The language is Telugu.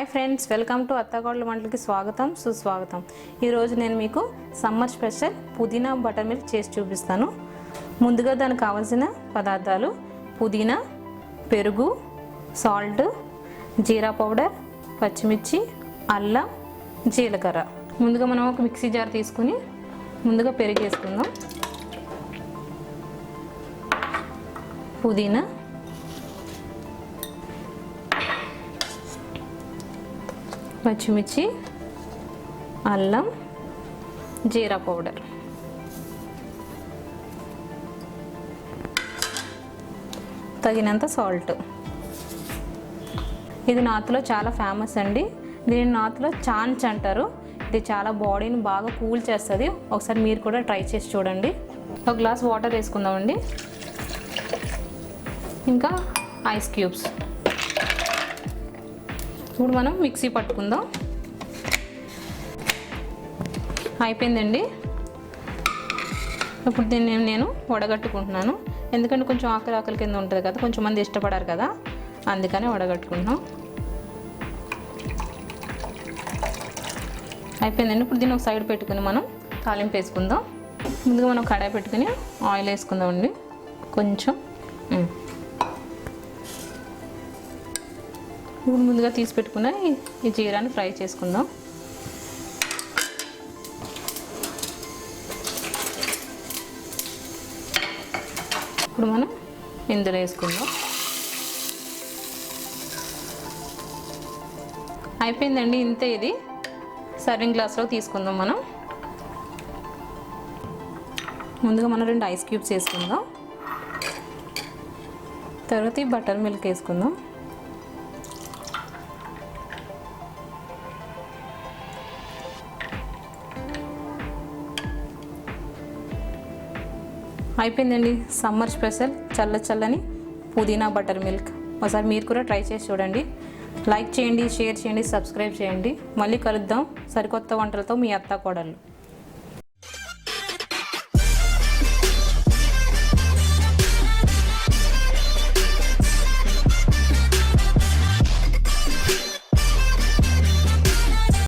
హాయ్ ఫ్రెండ్స్, వెల్కమ్ టు అత్తకోడలు వంటలకి స్వాగతం సుస్వాగతం. ఈరోజు నేను మీకు సమ్మర్ స్పెషల్ పుదీనా బటర్ మిల్క్ చేసి చూపిస్తాను. ముందుగా దానికి కావాల్సిన పదార్థాలు: పుదీనా, పెరుగు, సాల్ట్, జీరా పౌడర్, పచ్చిమిర్చి, అల్లం, జీలకర్ర. ముందుగా మనం ఒక మిక్సీ జార్ తీసుకుని ముందుగా పెరుగు వేసుకుందాం. పుదీనా, పచ్చిమిర్చి, అల్లం, జీరా పౌడర్, తగినంత సాల్ట్. ఇది నార్త్లో చాలా ఫేమస్ అండి. దీని నార్త్లో చాంచ్ అంటారు. ఇది చాలా బాడీని బాగా కూల్ చేస్తుంది. ఒకసారి మీరు కూడా ట్రై చేసి చూడండి. ఒక గ్లాస్ వాటర్ వేసుకుందామండి. ఇంకా ఐస్ క్యూబ్స్. ఇప్పుడు మనం మిక్సీ పట్టుకుందాం. అయిపోయిందండి. ఇప్పుడు దీన్ని నేను వడగట్టుకుంటున్నాను. ఎందుకంటే కొంచెం ఆకలి కింద ఉంటుంది కదా, కొంచెం మంది ఇష్టపడారు కదా, అందుకని వడగట్టుకుంటున్నాం. అయిపోయిందండి. ఇప్పుడు దీన్ని ఒక సైడ్ పెట్టుకుని మనం తాలింపు వేసుకుందాం. ముందుగా మనం కడాయి పెట్టుకుని ఆయిల్ వేసుకుందామండి. కొంచెం ఇప్పుడు ముందుగా తీసి పెట్టుకున్న ఈ జీరాని ఫ్రై చేసుకుందాం. ఇప్పుడు మనం ఇందులో వేసుకుందాం. అయిపోయిందండి. ఇంతే. ఇది సర్వింగ్ గ్లాస్లో తీసుకుందాం. మనం ముందుగా మనం 2 ఐస్ క్యూబ్స్ వేసుకుందాం. తర్వాత ఈ బటర్ మిల్క్ వేసుకుందాం. అయిపోయిందండి. సమ్మర్ స్పెషల్ చల్లని పుదీనా బటర్ మిల్క్. ఒకసారి మీరు కూడా ట్రై చేసి చూడండి. లైక్ చేయండి, షేర్ చేయండి, సబ్స్క్రైబ్ చేయండి. మళ్ళీ కలుద్దాం సరికొత్త వంటలతో. మీ అత్త కోడలు.